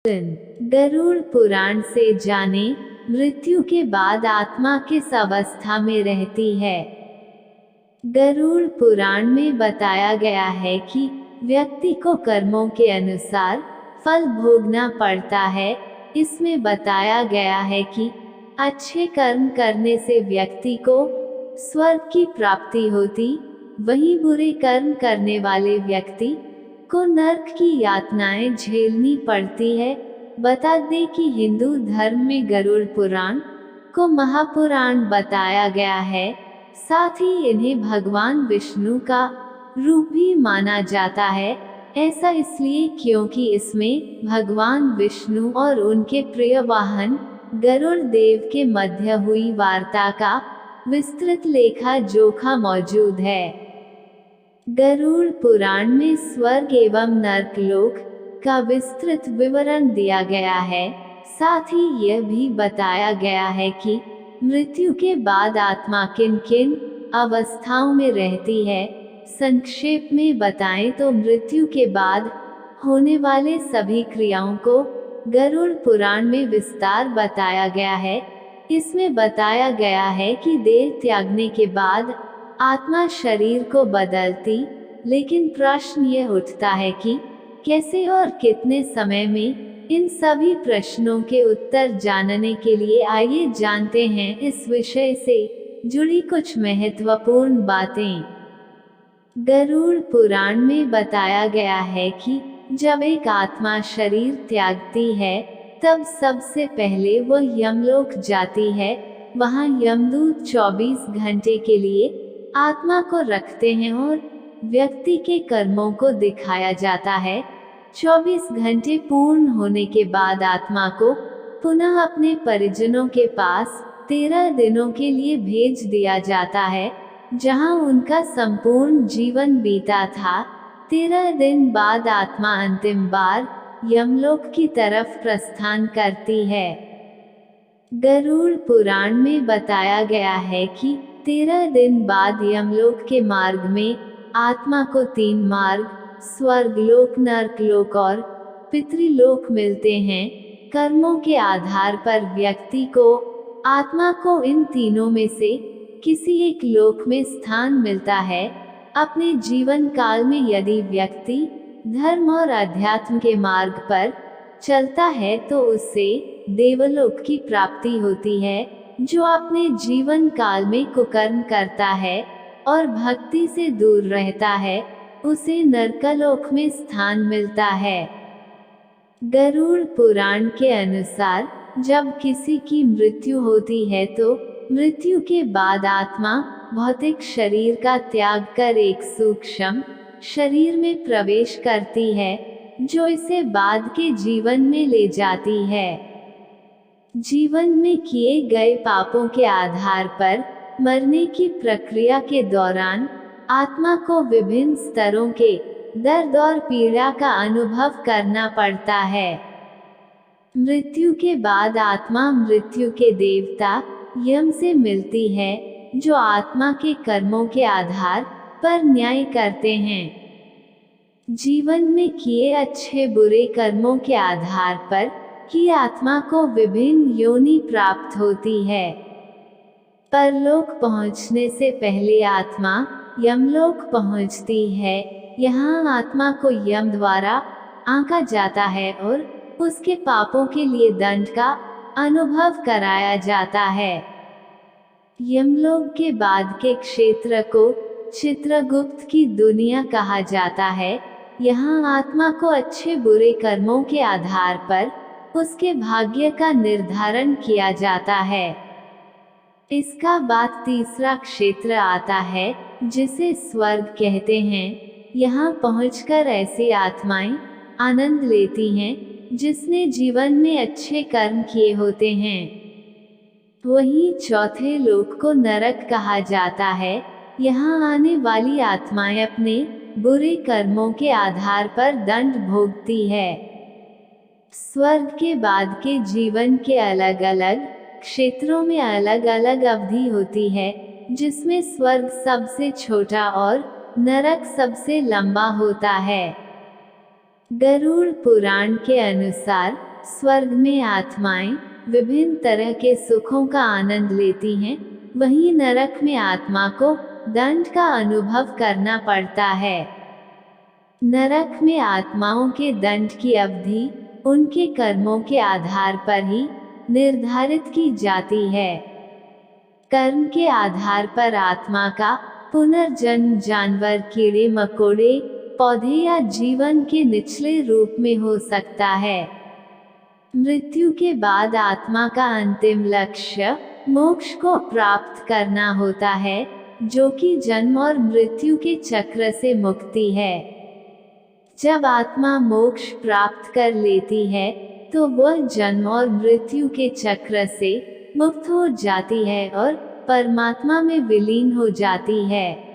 गरुड़ पुराण से जाने, मृत्यु के बाद आत्मा किस अवस्था में रहती है। गरुड़ पुराण में बताया गया है कि व्यक्ति को कर्मों के अनुसार फल भोगना पड़ता है। इसमें बताया गया है कि अच्छे कर्म करने से व्यक्ति को स्वर्ग की प्राप्ति होती, वहीं बुरे कर्म करने वाले व्यक्ति को नरक की यातनाएं झेलनी पड़ती है। बता दें कि हिंदू धर्म में गरुड़ पुराण को महापुराण बताया गया है। साथ ही इन्हें भगवान विष्णु का रूप भी माना जाता है। ऐसा इसलिए क्योंकि इसमें भगवान विष्णु और उनके प्रिय वाहन गरुड़ देव के मध्य हुई वार्ता का विस्तृत लेखा जोखा मौजूद है। गरुड़ पुराण में स्वर्ग एवं नरकलोक का विस्तृत विवरण दिया गया है। साथ ही यह भी बताया गया है कि मृत्यु के बाद आत्मा किन किन अवस्थाओं में रहती है। संक्षेप में बताएं तो मृत्यु के बाद होने वाले सभी क्रियाओं को गरुड़ पुराण में विस्तार बताया गया है। इसमें बताया गया है कि देह त्यागने के बाद आत्मा शरीर को बदलती, लेकिन प्रश्न यह उठता है कि कैसे और कितने समय में। इन सभी प्रश्नों के उत्तर जानने के लिए आइए जानते हैं इस विषय से जुड़ी कुछ महत्वपूर्ण बातें। गरुड़ पुराण में बताया गया है कि जब एक आत्मा शरीर त्यागती है, तब सबसे पहले वह यमलोक जाती है। वहां यमदूत 24 घंटे के लिए आत्मा को रखते हैं और व्यक्ति के कर्मों को दिखाया जाता है। 24 घंटे पूर्ण होने के बाद आत्मा को पुनः अपने परिजनों के पास 13 दिनों के लिए भेज दिया जाता है, जहां उनका संपूर्ण जीवन बीता था। 13 दिन बाद आत्मा अंतिम बार यमलोक की तरफ प्रस्थान करती है। गरुड़ पुराण में बताया गया है कि 13 दिन बाद यमलोक के मार्ग में आत्मा को 3 मार्ग, स्वर्गलोक, नरकलोक और पितृलोक मिलते हैं। कर्मों के आधार पर व्यक्ति को आत्मा को इन तीनों में से किसी एक लोक में स्थान मिलता है। अपने जीवन काल में यदि व्यक्ति धर्म और अध्यात्म के मार्ग पर चलता है तो उससे देवलोक की प्राप्ति होती है। जो अपने जीवन काल में कुकर्म करता है और भक्ति से दूर रहता है, उसे नरकलोक में स्थान मिलता है। गरुड़ पुराण के अनुसार जब किसी की मृत्यु होती है तो मृत्यु के बाद आत्मा भौतिक शरीर का त्याग कर एक सूक्ष्म शरीर में प्रवेश करती है, जो इसे बाद के जीवन में ले जाती है। जीवन में किए गए पापों के आधार पर मरने की प्रक्रिया के दौरान आत्मा को विभिन्न स्तरों के दर्द और पीड़ा का अनुभव करना पड़ता है। मृत्यु के बाद आत्मा मृत्यु के देवता यम से मिलती है, जो आत्मा के कर्मों के आधार पर न्याय करते हैं। जीवन में किए अच्छे बुरे कर्मों के आधार पर ही आत्मा को विभिन्न योनि प्राप्त होती है। परलोक पहुंचने से पहले आत्मा यमलोक पहुंचती है। यहाँ आत्मा को यम द्वारा आंका जाता है और उसके पापों के लिए दंड का अनुभव कराया जाता है। यमलोक के बाद के क्षेत्र को चित्रगुप्त की दुनिया कहा जाता है। यहाँ आत्मा को अच्छे बुरे कर्मों के आधार पर उसके भाग्य का निर्धारण किया जाता है। इसका बाद तीसरा क्षेत्र आता है, जिसे स्वर्ग कहते हैं। यहाँ पहुंचकर ऐसी आत्माएं आनंद लेती हैं जिसने जीवन में अच्छे कर्म किए होते हैं। वहीं चौथे लोक को नरक कहा जाता है। यहाँ आने वाली आत्माएं अपने बुरे कर्मों के आधार पर दंड भोगती है। स्वर्ग के बाद के जीवन के अलग अलग क्षेत्रों में अलग अलग अवधि होती है, जिसमें स्वर्ग सबसे छोटा और नरक सबसे लंबा होता है। गरुड़ पुराण के अनुसार स्वर्ग में आत्माएं विभिन्न तरह के सुखों का आनंद लेती हैं, वहीं नरक में आत्मा को दंड का अनुभव करना पड़ता है। नरक में आत्माओं के दंड की अवधि उनके कर्मों के आधार पर ही निर्धारित की जाती है। कर्म के आधार पर आत्मा का पुनर्जन्म जानवर, कीड़े मकोड़े, पौधे या जीवन के निचले रूप में हो सकता है। मृत्यु के बाद आत्मा का अंतिम लक्ष्य मोक्ष को प्राप्त करना होता है, जो कि जन्म और मृत्यु के चक्र से मुक्ति है। जब आत्मा मोक्ष प्राप्त कर लेती है तो वह जन्म और मृत्यु के चक्र से मुक्त हो जाती है और परमात्मा में विलीन हो जाती है।